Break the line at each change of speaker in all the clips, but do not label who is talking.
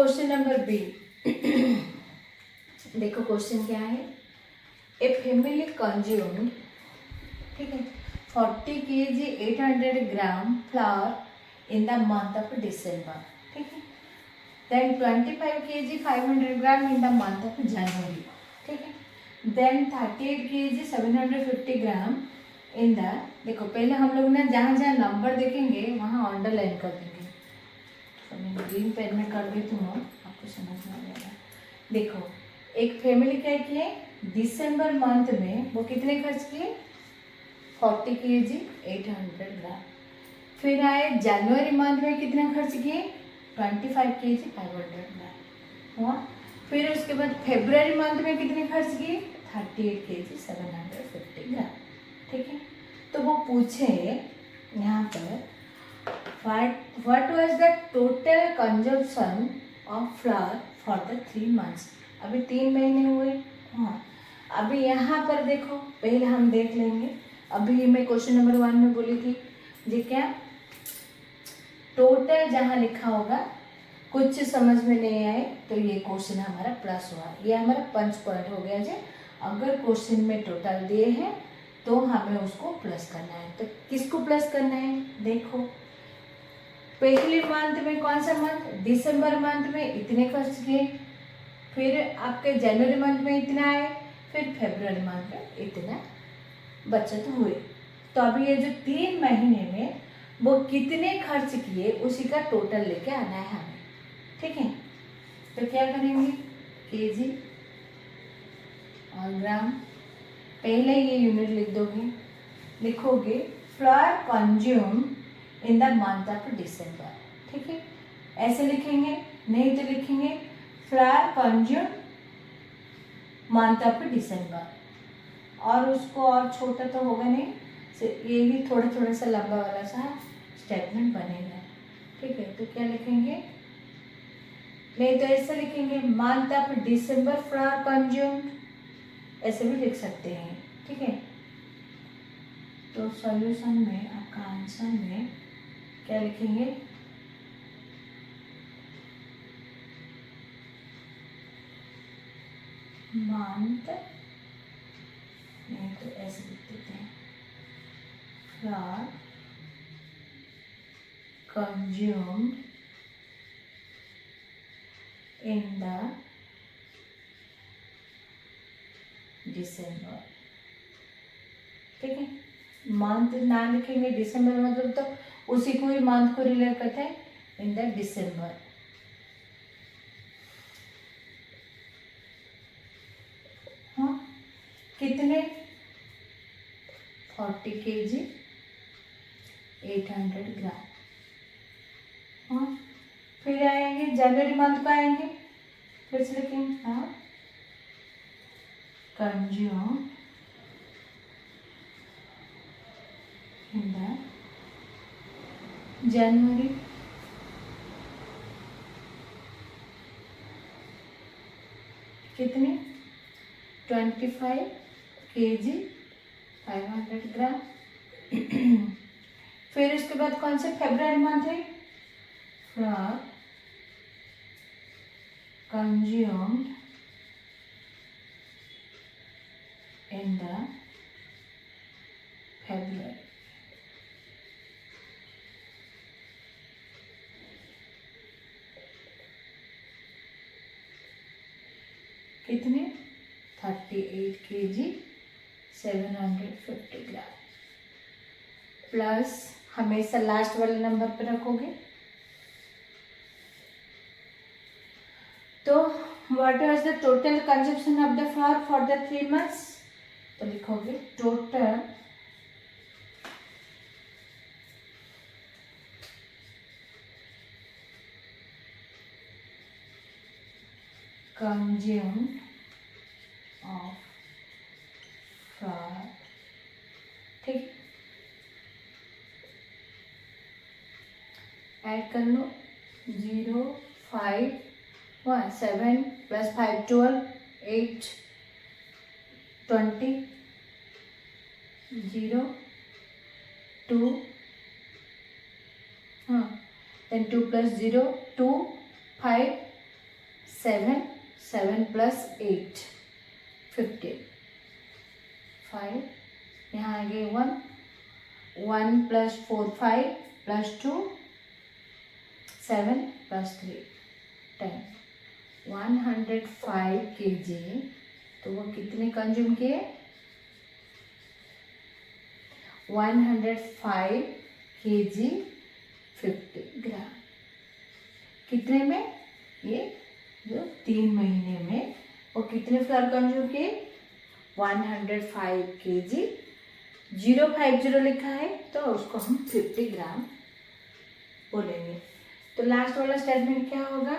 Question number B. देखो question क्या है। ए फैमिली कंज्यूम्ड, ठीक है, 40 kg 800 gram flour in the month of December, ठीक है। Then 25 kg 500 gram in the month of January, ठीक है। Then 38 kg 750 gram in the, देखो पहले हम लोग ना जहाँ जहाँ नंबर देखेंगे वहाँ अंडरलाइन कर देंगे। तो मैं ग्रीन पेन में कर देती हूँ, आपको समझ में आ जाएगा। देखो एक फैमिली क्या किए, दिसंबर मंथ में वो कितने खर्च किए, 40 kg 800 ग्राम। फिर आए जनवरी मंथ में कितना खर्च किए, 25 kg 500 ग्राम हुआ। फिर उसके बाद फरवरी मंथ में कितने खर्च किए, 38 kg 750 ग्राम, ठीक है। तो वो पूछे यहाँ पर what was the total consumption of flour for the 3 months। अभी 3 महीने हुए। हाँ, अभी यहाँ पर देखो पहले हम देख लेंगे। अभी मैं क्वेश्चन नंबर 1 में बोली थी जी क्या, टोटल जहाँ लिखा होगा कुछ समझ में नहीं आए तो ये क्वेश्चन हमारा प्लस हुआ, ये हमारा पंच पॉइंट हो गया जी। अगर क्वेश्चन में टोटल दिए हैं तो हमें उसको प्लस करना है। तो किसको प्लस करना है, देखो पहले मंथ में कौन सा मंथ, दिसंबर मंथ में इतने खर्च किए, फिर आपके जनवरी मंथ में इतना आए, फिर फरवरी मंथ में इतना बचत हुए। तो अभी ये जो 3 महीने में वो कितने खर्च किए उसी का टोटल लेके आना है हमें, ठीक है। तो क्या करेंगे, केजी और ग्राम, पहले ये यूनिट लिख दोगे, लिखोगे flower consume in the month of December, ठीक है। ऐसे लिखेंगे, नहीं तो लिखेंगे flower consume month of December, और उसको और छोटा तो होगा नहीं, ये भी थोड़ा थोड़ा सा लंबा वाला सा स्टेटमेंट बनेगा, ठीक है। तो क्या लिखेंगे, नहीं तो ऐसे लिखेंगे month of December flower consume, ऐसे भी लिख सकते हैं, ठीक है। तो सॉल्यूशन में आपका आंसर में क्या लिखेंगे, मंथ, नहीं तो ऐसे लिख देते हैं flower consumed in the December, ठीक है। मंथ ना लिखेंगे, दिसंबर मतलब तो उसी को ही मंथ को रिलेट करते हैं, इन द डिसम्बर। हाँ, कितने, 40 kg 800 ग्राम। हाँ, फिर आएंगे जनवरी मंथ का, आएंगे फिर से लिखेंगे, हाँ, कंज्यूम इन द जनवरी, कितने, 25 kg 500 ग्राम। फिर उसके बाद कौन से, फरवरी मंथ है, फ्लावर कंज्यूम्ड इन द फरवरी, कितने, 38 kg 750 ग्राम, प्लस हमेशा लास्ट वाले नंबर पे रखोगे। तो what was the total consumption of the flower for the 3 months, तो लिखोगे टोटल consumed of flour, ठीक, ऐड कर लो, 0 5 1 7 + 5 12 8 20 0 2, हाँ, then 2 + 0 2 5 7, 7 + 8 15, 5, यहाँ आ गए 1, 1 + 4 5 + 2 7 + 3 10, 105 kg। तो वो कितने कंज्यूम किए? 105 kg 50 ग्राम। कितने में? ये जो 3 महीने में वो कितने फ्लावर कंज्यूम किए? 105 kg। 050 लिखा है तो उसको हम 50 ग्राम बोलेंगे। तो लास्ट वाला स्टेटमेंट क्या होगा?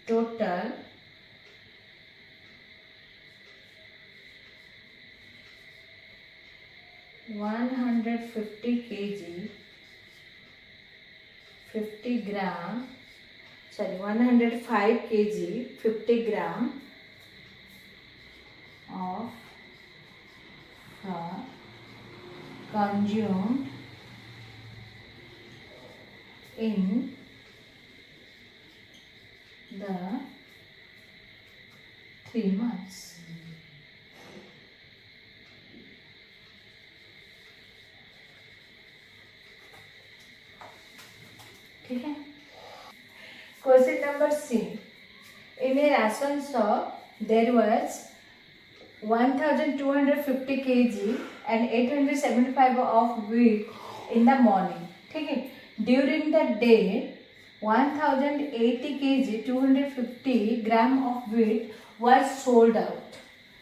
Total (150 kg 50 gram) 105 kg 50 gram of consumed in the 3 months। ठीक है। Question number C, in a ration shop there was 1250 kg and 875 of wheat in the morning। ठीक है। During the day 1080 kg 250 gram of wheat was sold out।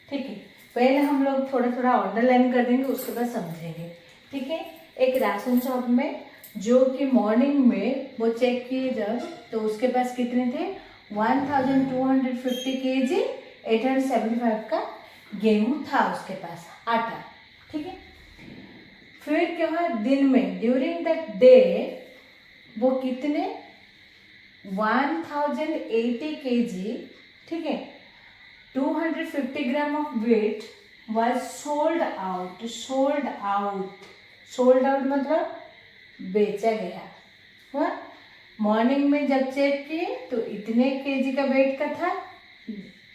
ठीक है। पहले हम लोग थोड़ा थोड़ा अंडरलाइन कर देंगे, उसके बाद समझेंगे। ठीक है। एक राशन शॉप में जो कि मॉर्निंग में वो चेक किए जब, तो उसके पास कितने थे? 1250 kg 875 का गेहूं था उसके पास, आटा। ठीक है। फिर क्या हुआ? दिन में ड्यूरिंग द डे वो कितने? 1080 kg, ठीक है, 250 gram of weight was sold out. Sold out, sold out मतलब बेचा गया। हुआ? मॉर्निंग में जब चेक किए तो इतने केजी का वेट का था,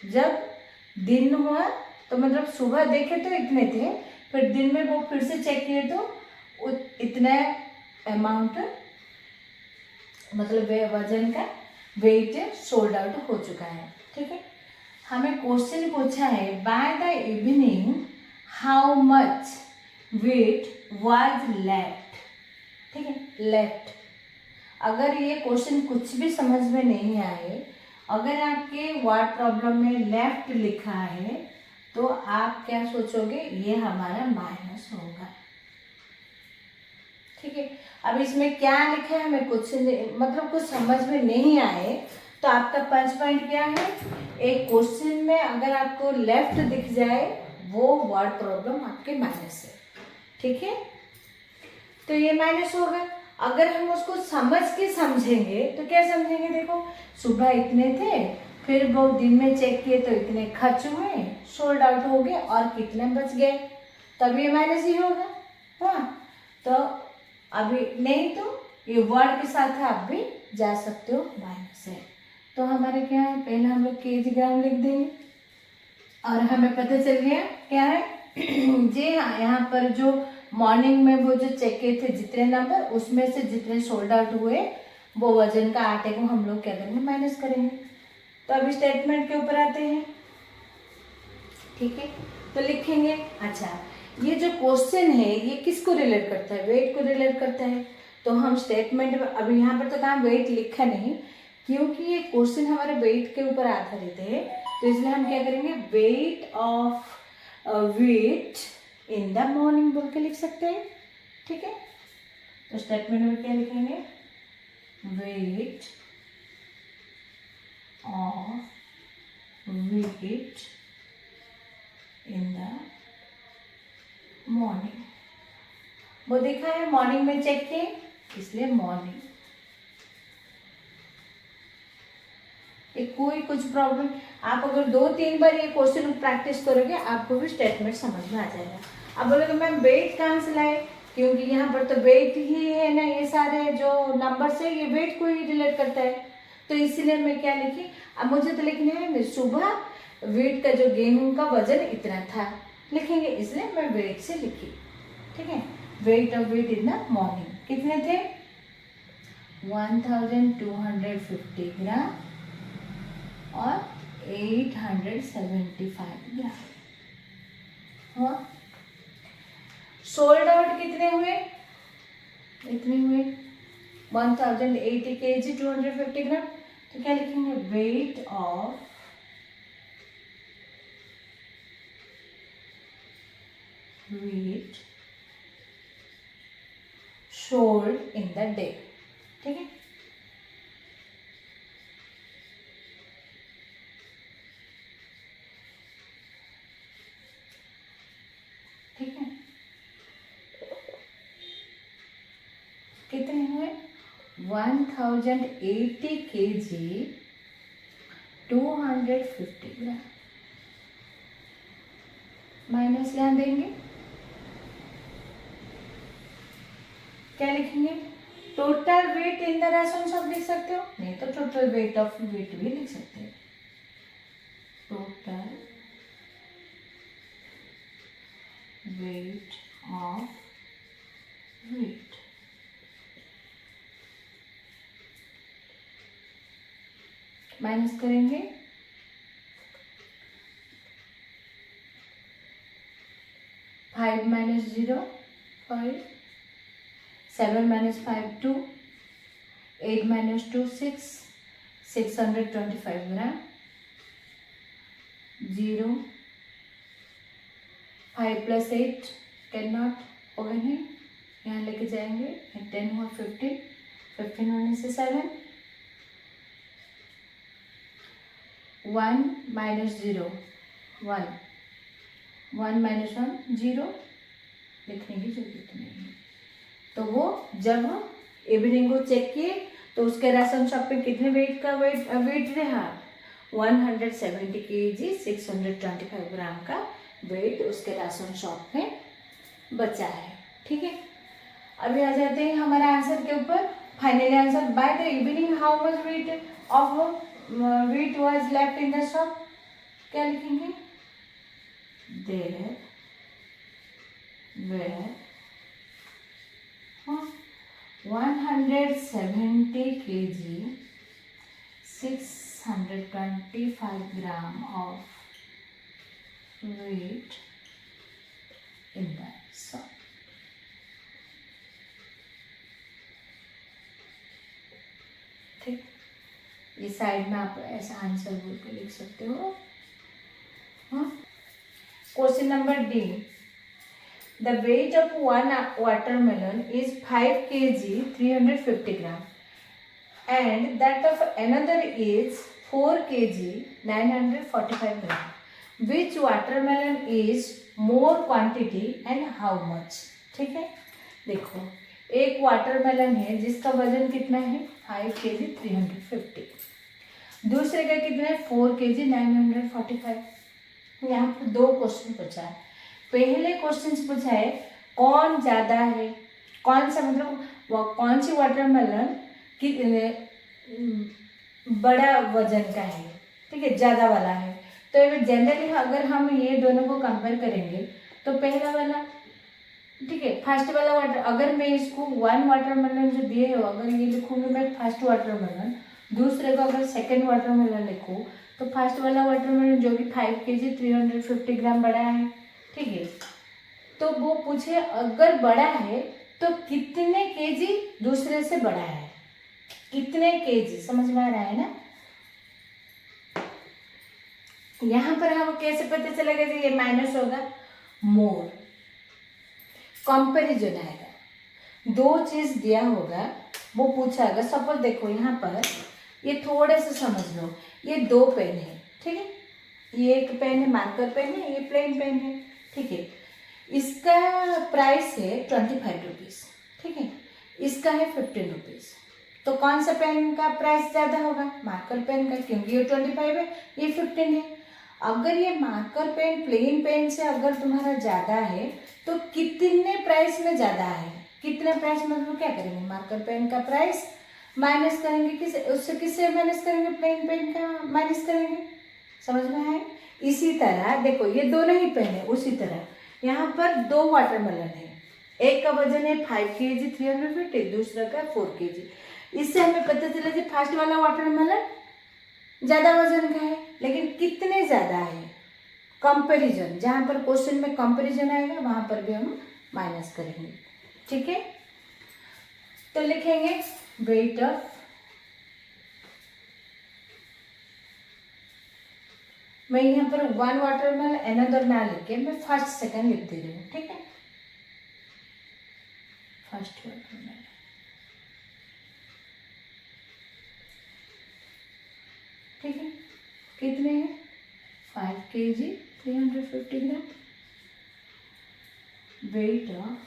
जब दिन हुआ तो मतलब सुबह देखे तो इतने थे, फिर दिन में वो फिर से चेक किए तो इतना अमाउंट मतलब वजन का वेट सोल्ड आउट हो चुका है। ठीक है। हमें क्वेश्चन पूछा है by the evening how much wait was left. ठीक है, लेफ्ट। अगर ये क्वेश्चन कुछ भी समझ में नहीं आए, अगर आपके वर्ड प्रॉब्लम में लेफ्ट लिखा है तो आप क्या सोचोगे? ये हमारा माइनस होगा। ठीक है। अब इसमें क्या लिखा है हमें कुछ मतलब कुछ समझ में नहीं आए तो आपका 5 पॉइंट क्या है? एक क्वेश्चन में अगर आपको लेफ्ट दिख जाए वो वर्ड प्रॉब्लम आपके माइनस है। ठीक है। तो ये माइनस होगा। अगर हम उसको समझ के समझेंगे तो क्या समझेंगे? देखो, सुबह इतने थे, फिर वो दिन में चेक किए तो इतने खर्च हुए, सोल्ड आउट हो गए और कितने बच गए, तब ये माइनस ही होगा। हाँ, तो अभी नहीं तो ये वर्ड के साथ आप भी जा सकते हो, माइनस है। तो हमारे क्या है? पहले हम लोग केजी ग्राम लिख देंगे और हमें पता चल गया क्या है जी हाँ, यहाँ पर जो मॉर्निंग में वो जो चेक किए थे जितने नंबर, उसमें से जितने सोल्ड आउट हुए वो वजन का आटे को हम लोग क्या करेंगे? माइनस करेंगे। तो अभी स्टेटमेंट के ऊपर आते हैं। ठीक है, तो लिखेंगे। अच्छा, ये जो क्वेश्चन है ये किसको रिलेट करता है? वेट को रिलेट करता है। तो हम स्टेटमेंट में अभी यहाँ पर तो कहाँ वेट लिखा नहीं, क्योंकि ये क्वेश्चन हमारे वेट के ऊपर आधारित है, तो इसलिए हम क्या करेंगे? Weight of wheat in the morning बोल के लिख सकते हैं। ठीक है। तो स्टेटमेंट में क्या लिखेंगे? Weight of wheat in the morning. वो देखा है मॉर्निंग में चेक किए, इसलिए मॉर्निंग। कोई कुछ प्रॉब्लम, आप अगर 2-3 बार ये क्वेश्चन प्रैक्टिस करोगे आपको भी स्टेटमेंट समझ में आ जाएगा। अब बोलोगे मैम वेट कहाँ से लाए? क्योंकि यहाँ पर तो वेट ही है ना, ये सारे जो नंबर से ये वेट को ही रिलेट करता है। तो इसीलिए मैं क्या लिखी, अब मुझे तो लिखने है सुबह वेट का जो गेहूं का वजन इतना था लिखेंगे, इसलिए मैं वेट से लिखी। ठीक है, weight of wheat in the morning कितने थे 1250 ग्राम और 875 ग्राम हुआ। सोल्ड आउट कितने हुए, इतने हुए 1080 kg 250 ग्राम। तो क्या लिखेंगे weight of wheat sold in the day. ठीक है, ठीक है, कितने हुए 1080 kg 250 ग्राम माइनस यहाँ देंगे, क्या लिखेंगे total weight in the ration shop लिख सकते हो, नहीं तो टोटल वेट ऑफ वेट भी लिख सकते हो। Total weight of wait minus करेंगे 5 minus 0 5 7 minus 5 2 8 minus 2 6 625 gram 0 5 plus 8 10 not होगा नहीं, यहाँ लेके जाएंगे 10 हुआ 15 15 होने से 7 1 minus 0 1 1 minus 1 0 लिखने की जरूरत नहीं है। तो वो जब इवनिंग को चेक किए तो उसके राशन शॉप पे कितने वेट का वेट रहा 170 kg 625 ग्राम का वेट उसके राशन शॉप में बचा है। ठीक है, अभी आ जाते हैं हमारे आंसर के ऊपर। Finally answer by the evening how much wait of wait was left in the shop, क्या लिखेंगे there were 170 kg 625 gram of weight in the shop। ठीक, ये साइड में आप ऐसा आंसर बोल के लिख सकते हो। हाँ, question number D, the weight of one watermelon is 5 kg 350 gram and that of another is 4 kg 945 gram, which watermelon is more quantity and how much. ठीक है, देखो एक वाटरमेलन है जिसका वजन कितना है 5 kg 350, दूसरे का कितना है 4 kg 945। यहाँ पर दो क्वेश्चन पूछा है। पहले क्वेश्चन पूछा है कौन ज्यादा है, कौन सा मतलब कौन सी वाटरमेलन कि बड़ा वजन का है, ठीक है, ज्यादा वाला है। तो जनरली अगर हम ये दोनों को कंपेयर करेंगे तो पहला वाला, ठीक है, फर्स्ट वाला वाटर, अगर मैं इसको वन वाटरमेलन जो दिए हो अगर ये लिखूंगी मैं फर्स्ट वाटरमेलन, दूसरे को अगर सेकेंड वाटरमेलन लिखूँ तो फर्स्ट वाला वाटरमेलन जो कि 5 kg 350 ग्राम बड़ा है। ठीक है, तो वो पूछे अगर बड़ा है तो कितने केजी दूसरे से बड़ा है, कितने केजी, समझ में आ रहा है ना। यहां पर हम कैसे पता चलेगा कि ये माइनस होगा, मोर कंपैरिजन आएगा। दो चीज दिया होगा वो पूछा होगा। सपोज देखो यहाँ पर ये थोड़े से समझ लो, ये दो पेन है, ठीक है, ये एक पेन है मार्कर पेन है, ये प्लेन पेन है, ठीक है, इसका प्राइस है 25 रुपीज़, ठीक है, इसका है 15 रुपीज़। तो कौन सा पेन का प्राइस ज़्यादा होगा, मार्कर पेन का, क्योंकि ये 25 है ये 15 है। अगर ये मार्कर पेन प्लेन पेन से अगर तुम्हारा ज़्यादा है तो कितने प्राइस में ज़्यादा है, कितने प्राइस में, मतलब क्या करेंगे, मार्कर पेन का प्राइस माइनस करेंगे किस उससे, किससे माइनस करेंगे, प्लेन पेन का माइनस करेंगे, समझ में है। इसी तरह देखो ये दोनों ही पेन है, उसी तरह यहाँ पर 2 वाटरमेलन है, एक का वजन है 5 kg 350, दूसरा का 4 kg। इससे हमें पता चला कि फर्स्ट वाला वाटरमेलन ज़्यादा वजन का है, लेकिन कितने ज़्यादा है, कंपैरिजन, जहाँ पर क्वेश्चन में कंपैरिजन आएगा वहाँ पर भी हम माइनस करेंगे, ठीक है। तो लिखेंगे वेट ऑफ, मैं यहाँ पर 1 वाटरमेलन अनदर ना लिख के मैं फर्स्ट सेकंड लिख दे रही हूँ, ठीक है। फर्स्ट वाटरमेलन, ठीक है, कितने हैं 5 kg 350 gram. Weight of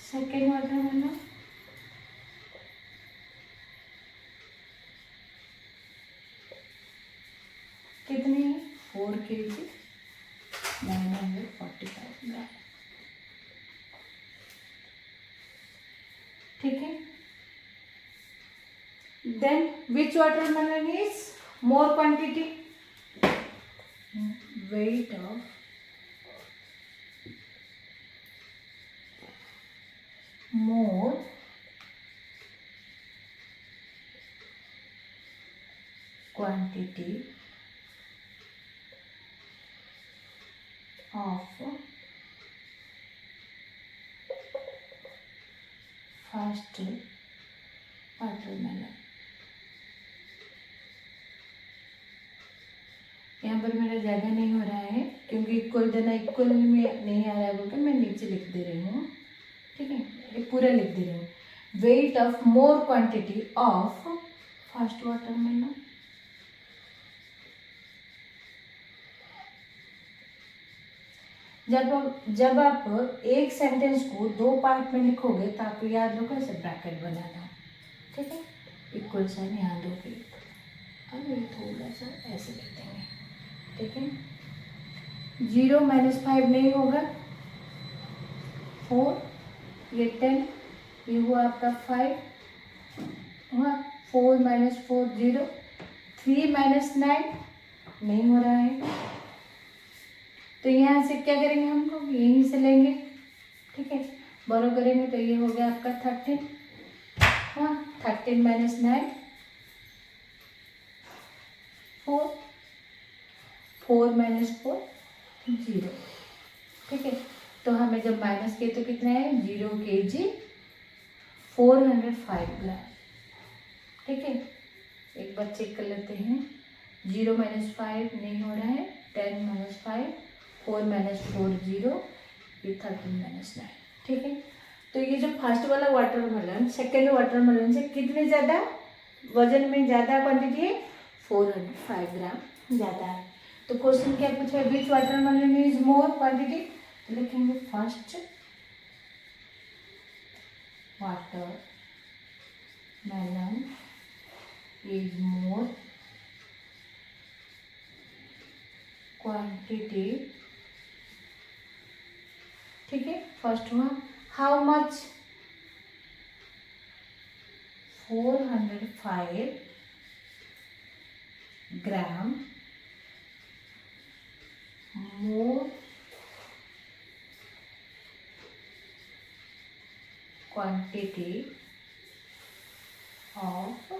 second watermelon, कितने हैं 4 kg 945 ग्राम, ठीक है। Then which watermelon is more quantity? Weight of more quantity of first watermelon। यहाँ पर मेरा ज़्यादा नहीं हो रहा है क्योंकि इक्वल देना इक्वल में नहीं आ रहा है बोलकर मैं नीचे लिख दे रही हूँ, ठीक है, ये पूरा लिख दे रही हूँ। Weight of more quantity of first watermelon, जब आप एक सेंटेंस को 2 पार्ट में लिखोगे तो आपको याद होगा ऐसे ब्रैकेट बनाना, ठीक है, इक्वल साइन यहाँ दोगे, अब ये थोड़ा सा ऐसे लिख देंगे, ठीक है। 0 - 5 नहीं होगा, 4, ये 10, ये हुआ आपका 5 हुआ, 4 - 4 0, 3 - 9 नहीं हो रहा है, तो यहाँ से क्या करेंगे हम लोग, यहीं से लेंगे, ठीक है, बोरो करेंगे तो ये हो गया आपका 13, हाँ 13 - 9 4, 4 - 4 0, ठीक है। तो हमें जब माइनस किए तो कितना है 0 kg 405 ग्राम, ठीक है। एक बार चेक कर लेते हैं, 0 - 5 नहीं हो रहा है, 10 - 5 4 - 4 0, ये 13 - 9, ठीक है। तो ये जो फर्स्ट वाला वाटरमेलन सेकेंड वाटरमेलन से कितने ज़्यादा वजन में ज़्यादा क्वांटिटी है, 405 ग्राम ज़्यादा है। तो क्वेश्चन क्या पूछा है, विच वाटरमेलन इज मोर क्वांटिटी, तो लिखेंगे first watermelon is more quantity, ठीक है। फर्स्ट हुआ how much, 405 gram more quantity of,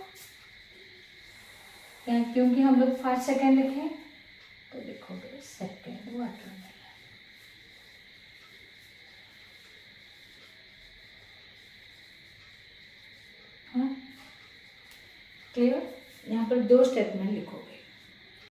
क्योंकि हम लोग फर्स्ट सेकेंड लिखे तो लिखोगे सेकेंड वाटरमेलन, हाँ क्लियर। यहाँ पर 2 स्टेटमेंट लिखोगे,